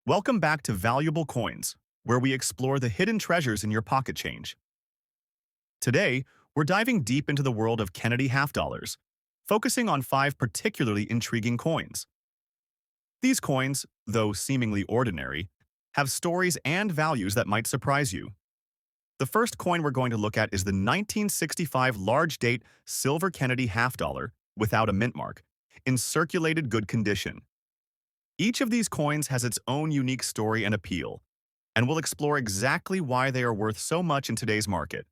Welcome back to Valuable Coins, where we explore the hidden treasures in your pocket change. Today, we're diving deep into the world of Kennedy half dollars, focusing on five particularly intriguing coins. These coins, though seemingly ordinary, have stories and values that might surprise you. The first coin we're going to look at is the 1965 large-date silver Kennedy half dollar without a mint mark, in circulated good condition. Each of these coins has its own unique story and appeal, and we'll explore exactly why they are worth so much in today's market.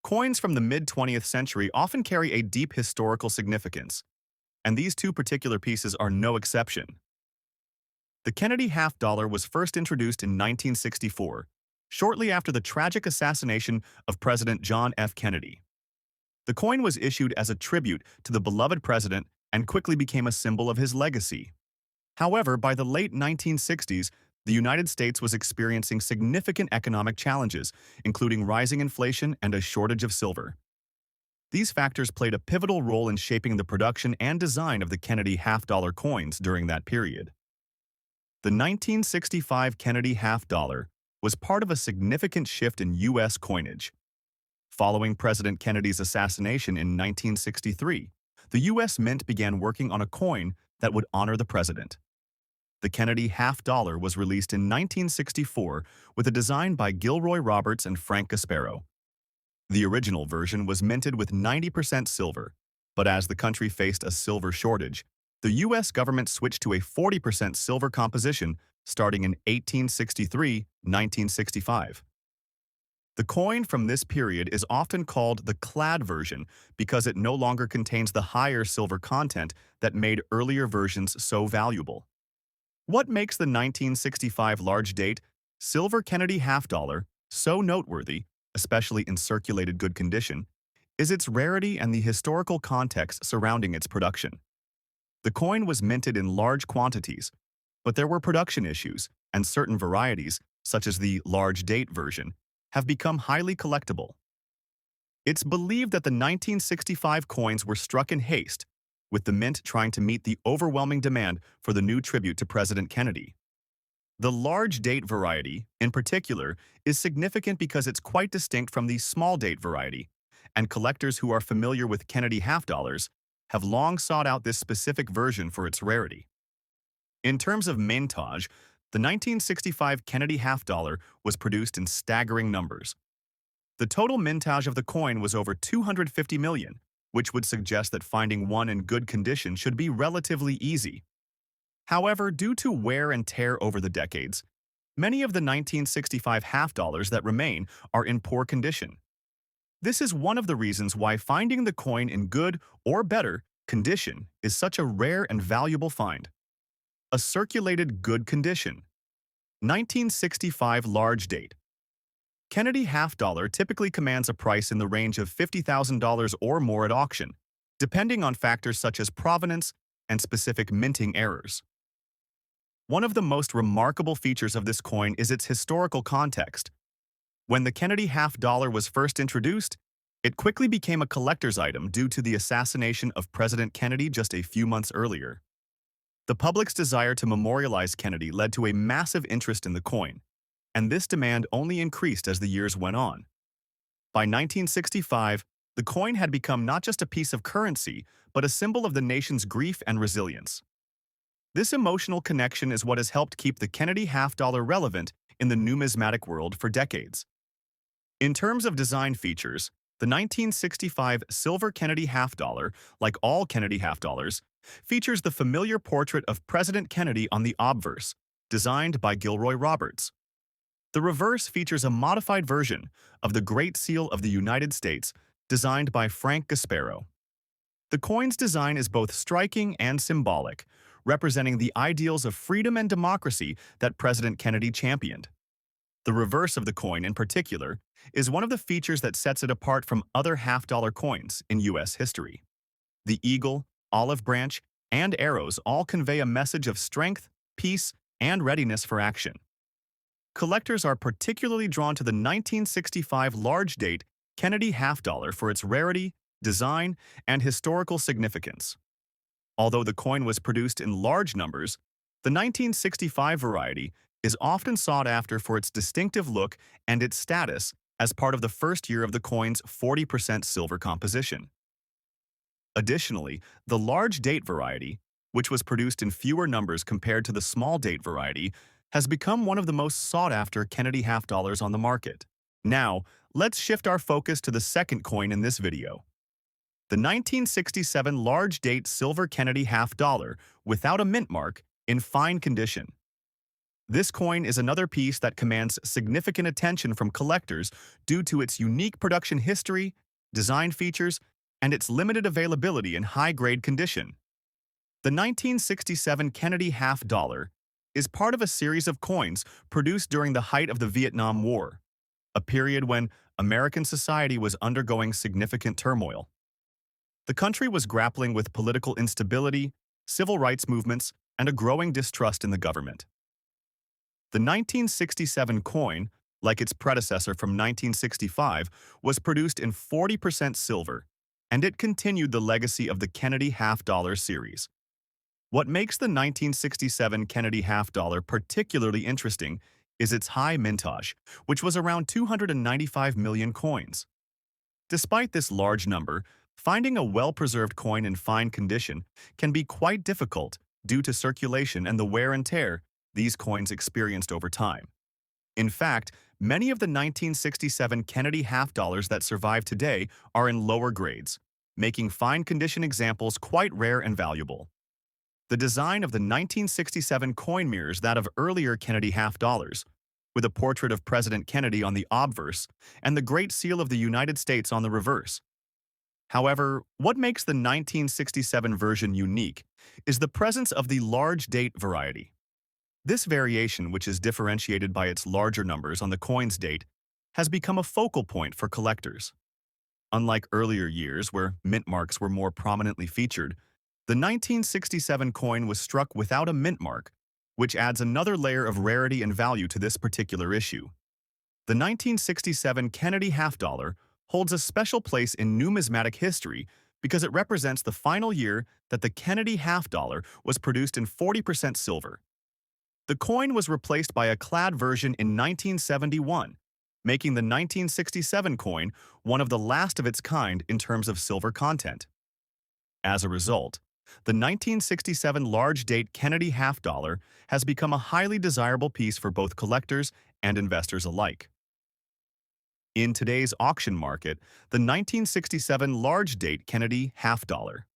Coins from the mid-20th century often carry a deep historical significance, and these two particular pieces are no exception. The Kennedy half dollar was first introduced in 1964, shortly after the tragic assassination of President John F. Kennedy. The coin was issued as a tribute to the beloved president and quickly became a symbol of his legacy. However, by the late 1960s, the United States was experiencing significant economic challenges, including rising inflation and a shortage of silver. These factors played a pivotal role in shaping the production and design of the Kennedy half-dollar coins during that period. The 1965 Kennedy half-dollar was part of a significant shift in U.S. coinage. Following President Kennedy's assassination in 1963, the U.S. Mint began working on a coin that would honor the president. The Kennedy half dollar was released in 1964 with a design by Gilroy Roberts and Frank Gasparo. The original version was minted with 90% silver, but as the country faced a silver shortage, the U.S. government switched to a 40% silver composition starting in 1863-1965. The coin from this period is often called the clad version because it no longer contains the higher silver content that made earlier versions so valuable. What makes the 1965 large-date silver Kennedy half dollar so noteworthy, especially in circulated good condition, is its rarity and the historical context surrounding its production. The coin was minted in large quantities, but there were production issues, and certain varieties, such as the large-date version, have become highly collectible. It's believed that the 1965 coins were struck in haste, with the mint trying to meet the overwhelming demand for the new tribute to President Kennedy. The large-date variety, in particular, is significant because it's quite distinct from the small-date variety, and collectors who are familiar with Kennedy half-dollars have long sought out this specific version for its rarity. In terms of mintage, the 1965 Kennedy half-dollar was produced in staggering numbers. The total mintage of the coin was over 250 million, which would suggest that finding one in good condition should be relatively easy. However, due to wear and tear over the decades, many of the 1965 half-dollars that remain are in poor condition. This is one of the reasons why finding the coin in good or better condition is such a rare and valuable find. A circulated good condition. 1965 large date. Kennedy half-dollar typically commands a price in the range of $50,000 or more at auction, depending on factors such as provenance and specific minting errors. One of the most remarkable features of this coin is its historical context. When the Kennedy half-dollar was first introduced, it quickly became a collector's item due to the assassination of President Kennedy just a few months earlier. The public's desire to memorialize Kennedy led to a massive interest in the coin, and this demand only increased as the years went on. By 1965, the coin had become not just a piece of currency, but a symbol of the nation's grief and resilience. This emotional connection is what has helped keep the Kennedy half-dollar relevant in the numismatic world for decades. In terms of design features, the 1965 silver Kennedy half-dollar, like all Kennedy half-dollars, features the familiar portrait of President Kennedy on the obverse, designed by Gilroy Roberts. The reverse features a modified version of the Great Seal of the United States, designed by Frank Gasparo. The coin's design is both striking and symbolic, representing the ideals of freedom and democracy that President Kennedy championed. The reverse of the coin, in particular, is one of the features that sets it apart from other half-dollar coins in U.S. history. The eagle, olive branch, and arrows all convey a message of strength, peace, and readiness for action. Collectors are particularly drawn to the 1965 large-date Kennedy half-dollar for its rarity, design, and historical significance. Although the coin was produced in large numbers, The 1965 variety is often sought after for its distinctive look and its status as part of the first year of the coin's 40% silver composition. Additionally, the large date variety, which was produced in fewer numbers compared to the small date variety, has become one of the most sought-after Kennedy half dollars on the market. Now, let's shift our focus to the second coin in this video. The 1967 large date silver Kennedy half dollar without a mint mark in fine condition. This coin is another piece that commands significant attention from collectors due to its unique production history, design features, and its limited availability in high-grade condition. The 1967 Kennedy half dollar is part of a series of coins produced during the height of the Vietnam War, a period when American society was undergoing significant turmoil. The country was grappling with political instability, civil rights movements, and a growing distrust in the government. The 1967 coin, like its predecessor from 1965, was produced in 40% silver, and it continued the legacy of the Kennedy half dollar series. What makes the 1967 Kennedy half dollar particularly interesting is its high mintage, which was around 295 million coins. Despite this large number, finding a well-preserved coin in fine condition can be quite difficult due to circulation and the wear and tear these coins experienced over time. In fact, many of the 1967 Kennedy half dollars that survive today are in lower grades, making fine condition examples quite rare and valuable. The design of the 1967 coin mirrors that of earlier Kennedy half dollars, with a portrait of President Kennedy on the obverse and the Great Seal of the United States on the reverse. However, what makes the 1967 version unique is the presence of the large date variety. This variation, which is differentiated by its larger numbers on the coin's date, has become a focal point for collectors. Unlike earlier years where mint marks were more prominently featured, the 1967 coin was struck without a mint mark, which adds another layer of rarity and value to this particular issue. The 1967 Kennedy half dollar holds a special place in numismatic history because it represents the final year that the Kennedy half dollar was produced in 40% silver. The coin was replaced by a clad version in 1971, making the 1967 coin one of the last of its kind in terms of silver content. As a result, the 1967 large date Kennedy half dollar has become a highly desirable piece for both collectors and investors alike. In today's auction market, the 1967 large date Kennedy half dollar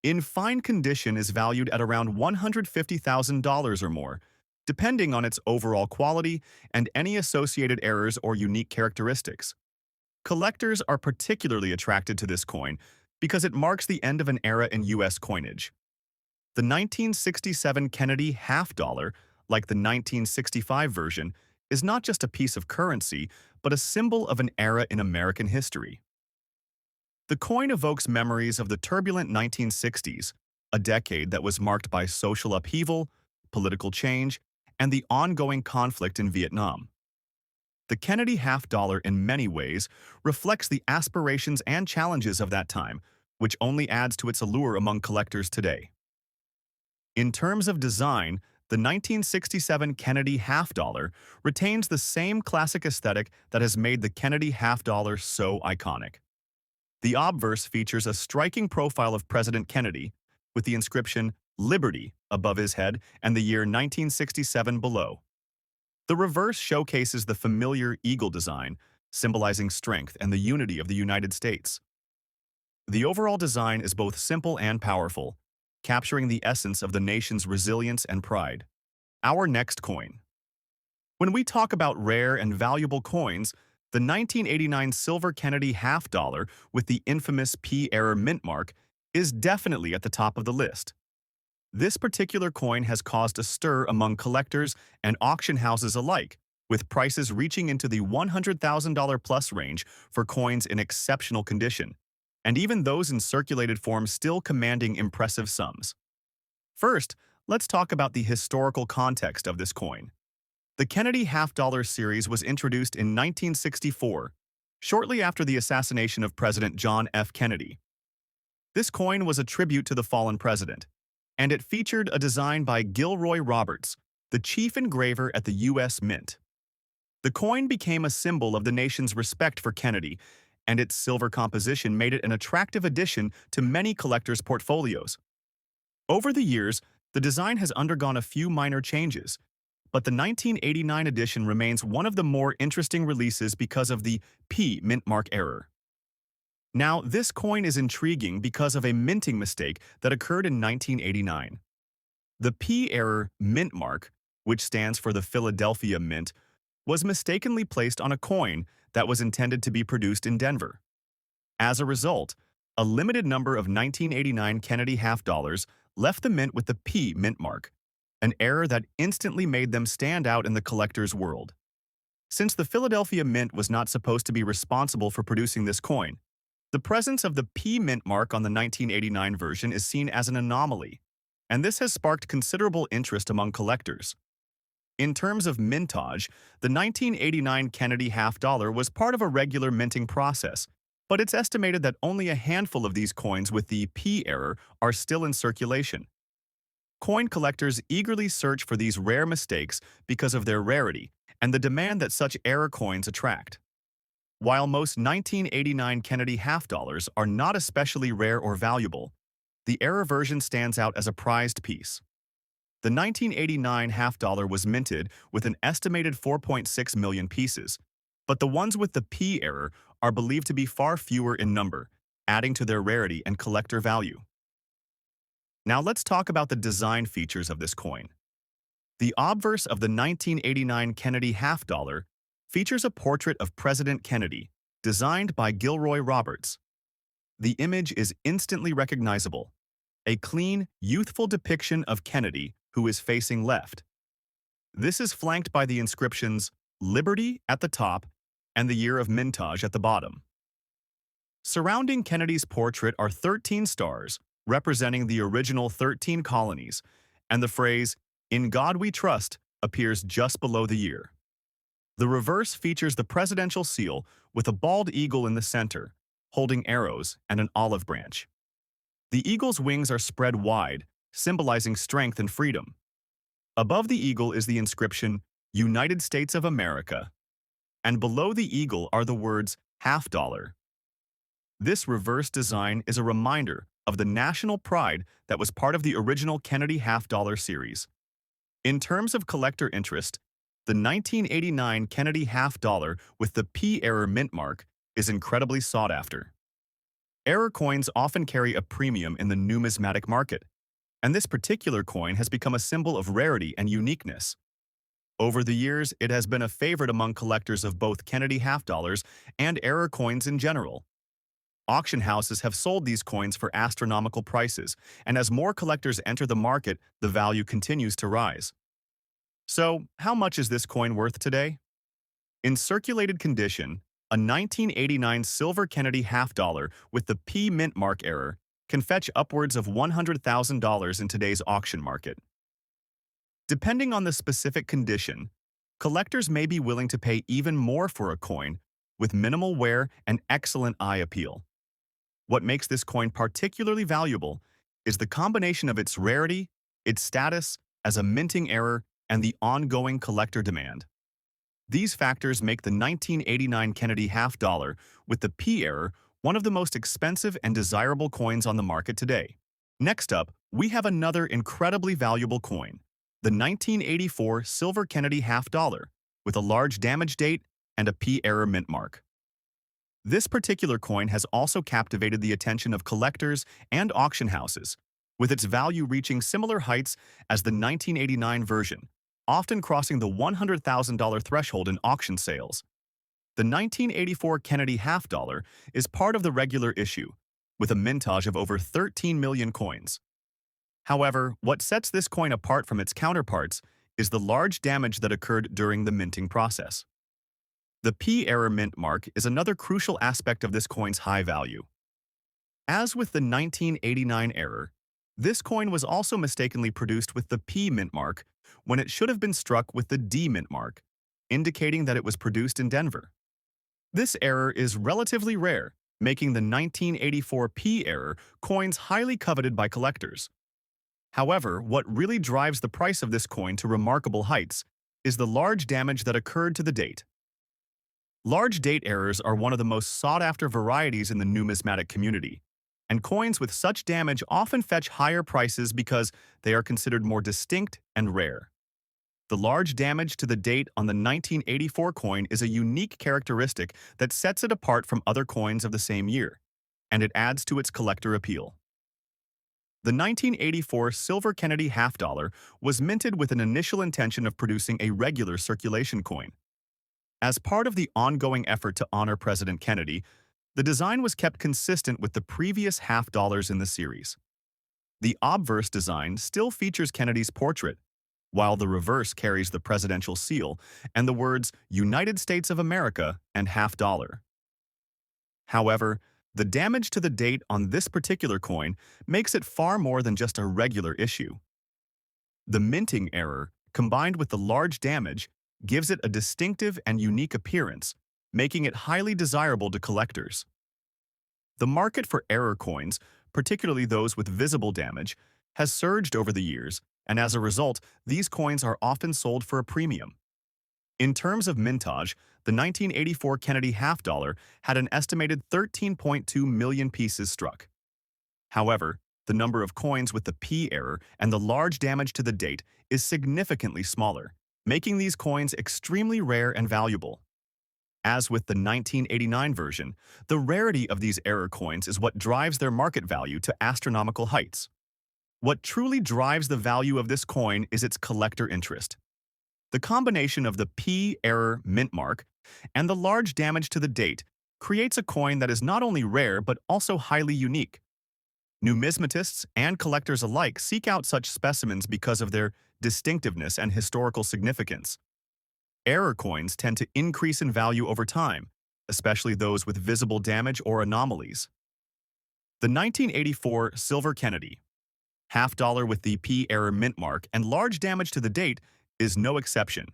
in fine condition is valued at around $150,000 or more, depending on its overall quality and any associated errors or unique characteristics. Collectors are particularly attracted to this coin because it marks the end of an era in U.S. coinage. The 1967 Kennedy half dollar, like the 1965 version, is not just a piece of currency, but a symbol of an era in American history. The coin evokes memories of the turbulent 1960s, a decade that was marked by social upheaval, political change, and the ongoing conflict in Vietnam. The Kennedy half dollar in many ways reflects the aspirations and challenges of that time, which only adds to its allure among collectors today. In terms of design, the 1967 Kennedy half dollar retains the same classic aesthetic that has made the Kennedy half dollar so iconic. The obverse features a striking profile of President Kennedy, with the inscription "Liberty" above his head and the year 1967 below. The reverse showcases the familiar eagle design, symbolizing strength and the unity of the United States. The overall design is both simple and powerful, capturing the essence of the nation's resilience and pride. Our next coin. When we talk about rare and valuable coins, the 1989 silver Kennedy half dollar with the infamous P-error mint mark is definitely at the top of the list. This particular coin has caused a stir among collectors and auction houses alike, with prices reaching into the $100,000 plus range for coins in exceptional condition, and even those in circulated form still commanding impressive sums. First, let's talk about the historical context of this coin. The Kennedy half dollar series was introduced in 1964, shortly after the assassination of President John F. Kennedy. This coin was a tribute to the fallen president, and it featured a design by Gilroy Roberts, the chief engraver at the U.S. Mint. The coin became a symbol of the nation's respect for Kennedy, and its silver composition made it an attractive addition to many collectors' portfolios. Over the years, the design has undergone a few minor changes, but the 1989 edition remains one of the more interesting releases because of the P mint mark error. Now, this coin is intriguing because of a minting mistake that occurred in 1989. The P error mint mark, which stands for the Philadelphia Mint, was mistakenly placed on a coin that was intended to be produced in Denver. As a result, a limited number of 1989 Kennedy half dollars left the mint with the P mint mark, an error that instantly made them stand out in the collector's world. Since the Philadelphia Mint was not supposed to be responsible for producing this coin, the presence of the P mint mark on the 1989 version is seen as an anomaly, and this has sparked considerable interest among collectors. In terms of mintage, the 1989 Kennedy half dollar was part of a regular minting process, but it's estimated that only a handful of these coins with the P error are still in circulation. Coin collectors eagerly search for these rare mistakes because of their rarity and the demand that such error coins attract. While most 1989 Kennedy half dollars are not especially rare or valuable, the error version stands out as a prized piece. The 1989 half dollar was minted with an estimated 4.6 million pieces, but the ones with the P error are believed to be far fewer in number, adding to their rarity and collector value. Now let's talk about the design features of this coin. The obverse of the 1989 Kennedy half dollar features a portrait of President Kennedy, designed by Gilroy Roberts. The image is instantly recognizable, a clean, youthful depiction of Kennedy who is facing left. This is flanked by the inscriptions Liberty at the top and the year of mintage at the bottom. Surrounding Kennedy's portrait are 13 stars, representing the original 13 colonies, and the phrase, "In God We Trust," appears just below the year. The reverse features the presidential seal with a bald eagle in the center, holding arrows and an olive branch. The eagle's wings are spread wide, symbolizing strength and freedom. Above the eagle is the inscription, United States of America, and below the eagle are the words, half dollar. This reverse design is a reminder of the national pride that was part of the original Kennedy half dollar series. In terms of collector interest, the 1989 Kennedy half dollar with the P error mint mark is incredibly sought after. Error coins often carry a premium in the numismatic market, and this particular coin has become a symbol of rarity and uniqueness. Over the years, it has been a favorite among collectors of both Kennedy half dollars and error coins in general. Auction houses have sold these coins for astronomical prices, and as more collectors enter the market, the value continues to rise. So, how much is this coin worth today? In circulated condition, a 1989 silver Kennedy half dollar with the P mint mark error can fetch upwards of $100,000 in today's auction market. Depending on the specific condition, collectors may be willing to pay even more for a coin with minimal wear and excellent eye appeal. What makes this coin particularly valuable is the combination of its rarity, its status as a minting error, and the ongoing collector demand. These factors make the 1989 Kennedy half dollar with the P error one of the most expensive and desirable coins on the market today. Next up, we have another incredibly valuable coin, the 1984 silver Kennedy half dollar with a large damage date and a P error mint mark. This particular coin has also captivated the attention of collectors and auction houses, with its value reaching similar heights as the 1989 version, often crossing the $100,000 threshold in auction sales. The 1984 Kennedy half dollar is part of the regular issue, with a mintage of over 13 million coins. However, what sets this coin apart from its counterparts is the large damage that occurred during the minting process. The P error mint mark is another crucial aspect of this coin's high value. As with the 1989 error, this coin was also mistakenly produced with the P mint mark when it should have been struck with the D mint mark, indicating that it was produced in Denver. This error is relatively rare, making the 1984 P error coins highly coveted by collectors. However, what really drives the price of this coin to remarkable heights is the large damage that occurred to the date. Large date errors are one of the most sought-after varieties in the numismatic community, and coins with such damage often fetch higher prices because they are considered more distinct and rare. The large damage to the date on the 1984 coin is a unique characteristic that sets it apart from other coins of the same year, and it adds to its collector appeal. The 1984 silver Kennedy half dollar was minted with an initial intention of producing a regular circulation coin. As part of the ongoing effort to honor President Kennedy, the design was kept consistent with the previous half dollars in the series. The obverse design still features Kennedy's portrait, while the reverse carries the presidential seal and the words United States of America and half dollar. However, the damage to the date on this particular coin makes it far more than just a regular issue. The minting error, combined with the large damage, gives it a distinctive and unique appearance, making it highly desirable to collectors. The market for error coins, particularly those with visible damage, has surged over the years, and as a result, these coins are often sold for a premium. In terms of mintage, the 1984 Kennedy half dollar had an estimated 13.2 million pieces struck. However, the number of coins with the P error and the large damage to the date is significantly smaller, making these coins extremely rare and valuable. As with the 1989 version, the rarity of these error coins is what drives their market value to astronomical heights. What truly drives the value of this coin is its collector interest. The combination of the P error mint mark and the large damage to the date creates a coin that is not only rare but also highly unique. Numismatists and collectors alike seek out such specimens because of their distinctiveness and historical significance. Error coins tend to increase in value over time, especially those with visible damage or anomalies. The 1984 Silver Kennedy, half dollar with the P error mint mark and large damage to the date, is no exception.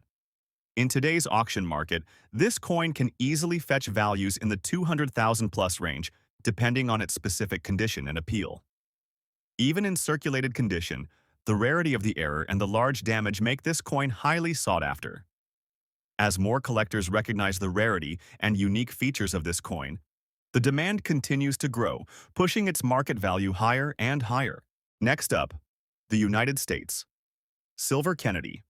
In today's auction market, this coin can easily fetch values in the 200,000 plus range, depending on its specific condition and appeal. Even in circulated condition, the rarity of the error and the large damage make this coin highly sought after. As more collectors recognize the rarity and unique features of this coin, the demand continues to grow, pushing its market value higher and higher. Next up, the United States. Silver Kennedy.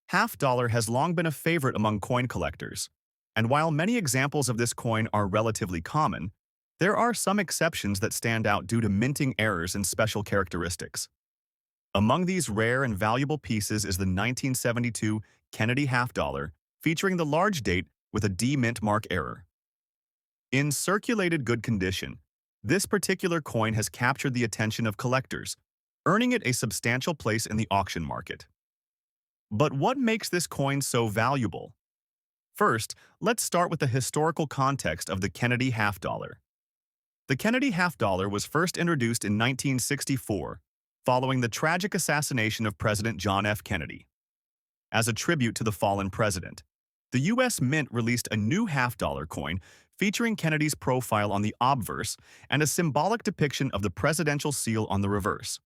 Half dollar has long been a favorite among coin collectors, and while many examples of this coin are relatively common, there are some exceptions that stand out due to minting errors and special characteristics. Among these rare and valuable pieces is the 1972 Kennedy half dollar, featuring the large date with a D mint mark error. In circulated good condition, this particular coin has captured the attention of collectors, earning it a substantial place in the auction market. But what makes this coin so valuable? First, let's start with the historical context of the Kennedy half dollar. The Kennedy half dollar was first introduced in 1964, following the tragic assassination of President John F. Kennedy. As a tribute to the fallen president, the U.S. Mint released a new half dollar coin featuring Kennedy's profile on the obverse and a symbolic depiction of the presidential seal on the reverse.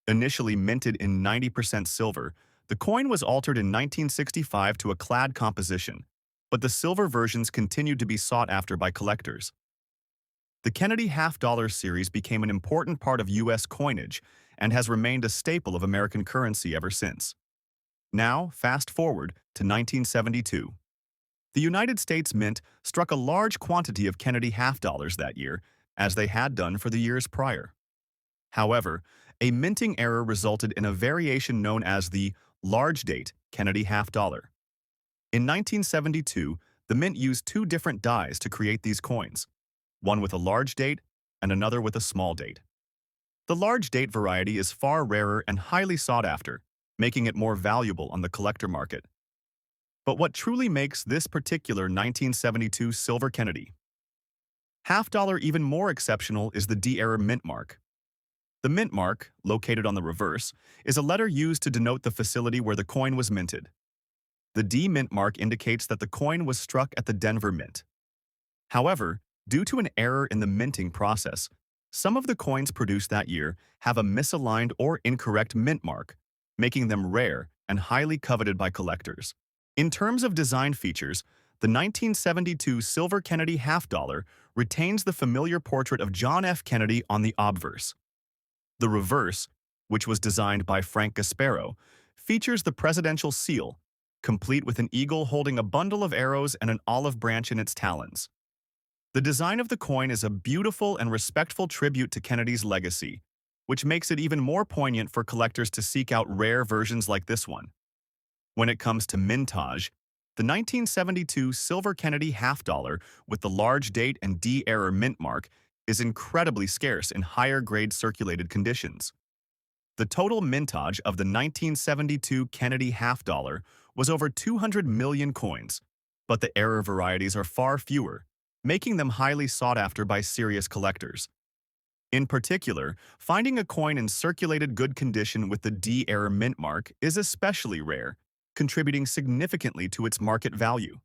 Initially minted in 90% silver, the coin was altered in 1965 to a clad composition, but the silver versions continued to be sought after by collectors. The Kennedy half dollar series became an important part of U.S. coinage and has remained a staple of American currency ever since. Now, fast forward to 1972. The United States Mint struck a large quantity of Kennedy half dollars that year, as they had done for the years prior. However, a minting error resulted in a variation known as the large date Kennedy half dollar. In 1972, the Mint used two different dies to create these coins, one with a large date and another with a small date. The large date variety is far rarer and highly sought after, making it more valuable on the collector market. But what truly makes this particular 1972 Silver Kennedy half dollar even more exceptional is the D-error mint mark. The mint mark, located on the reverse, is a letter used to denote the facility where the coin was minted. The D mint mark indicates that the coin was struck at the Denver Mint. However, due to an error in the minting process, Some of the coins produced that year have a misaligned or incorrect mint mark, making them rare and highly coveted by collectors. In terms of design features, the 1972 silver Kennedy half dollar retains the familiar portrait of John F. Kennedy on the obverse. The reverse, which was designed by Frank Gasparo, features the presidential seal, complete with an eagle holding a bundle of arrows and an olive branch in its talons. The design of the coin is a beautiful and respectful tribute to Kennedy's legacy, which makes it even more poignant for collectors to seek out rare versions like this one. When it comes to mintage, the 1972 silver Kennedy half dollar with the large date and D-error mint mark is incredibly scarce in higher-grade circulated conditions. The total mintage of the 1972 Kennedy half dollar was over 200 million coins, but the error varieties are far fewer, making them highly sought after by serious collectors. In particular, finding a coin in circulated good condition with the D-error mint mark is especially rare, contributing significantly to its market value.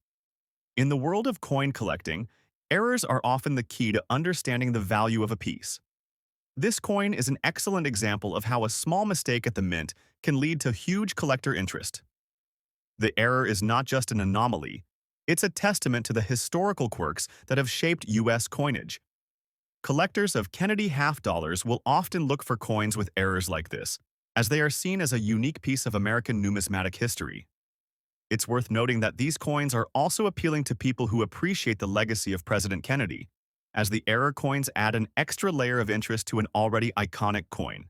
In the world of coin collecting, errors are often the key to understanding the value of a piece. This coin is an excellent example of how a small mistake at the mint can lead to huge collector interest. The error is not just an anomaly, it's a testament to the historical quirks that have shaped U.S. coinage. Collectors of Kennedy half dollars will often look for coins with errors like this, as they are seen as a unique piece of American numismatic history. It's worth noting that these coins are also appealing to people who appreciate the legacy of President Kennedy, as the error coins add an extra layer of interest to an already iconic coin.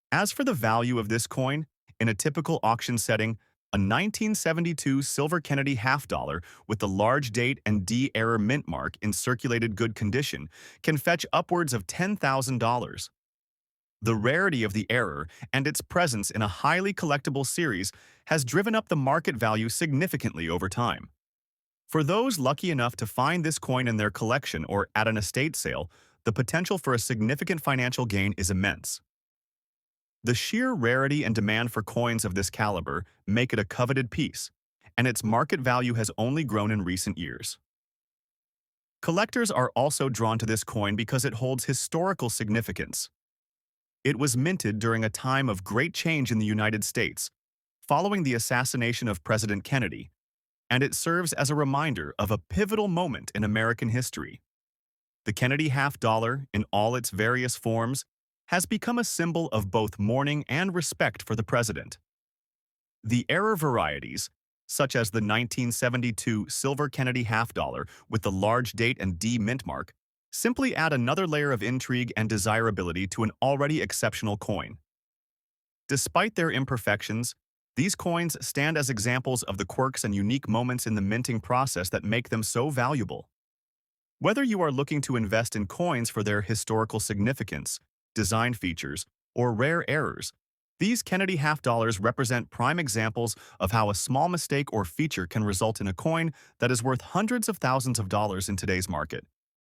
As for the value of this coin, in a typical auction setting, a 1972 silver Kennedy half dollar with the large date and D-error mint mark in circulated good condition can fetch upwards of $10,000. The rarity of the error and its presence in a highly collectible series has driven up the market value significantly over time. For those lucky enough to find this coin in their collection or at an estate sale, the potential for a significant financial gain is immense. The sheer rarity and demand for coins of this caliber make it a coveted piece, and its market value has only grown in recent years. Collectors are also drawn to this coin because it holds historical significance. It was minted during a time of great change in the United States, following the assassination of President Kennedy, and it serves as a reminder of a pivotal moment in American history. The Kennedy half dollar, in all its various forms, has become a symbol of both mourning and respect for the president. The error varieties, such as the 1972 silver Kennedy half dollar with the large date and D mint mark, simply add another layer of intrigue and desirability to an already exceptional coin. Despite their imperfections, these coins stand as examples of the quirks and unique moments in the minting process that make them so valuable. Whether you are looking to invest in coins for their historical significance, design features, or rare errors, these Kennedy half dollars represent prime examples of how a small mistake or feature can result in a coin that is worth hundreds of thousands of dollars in today's market.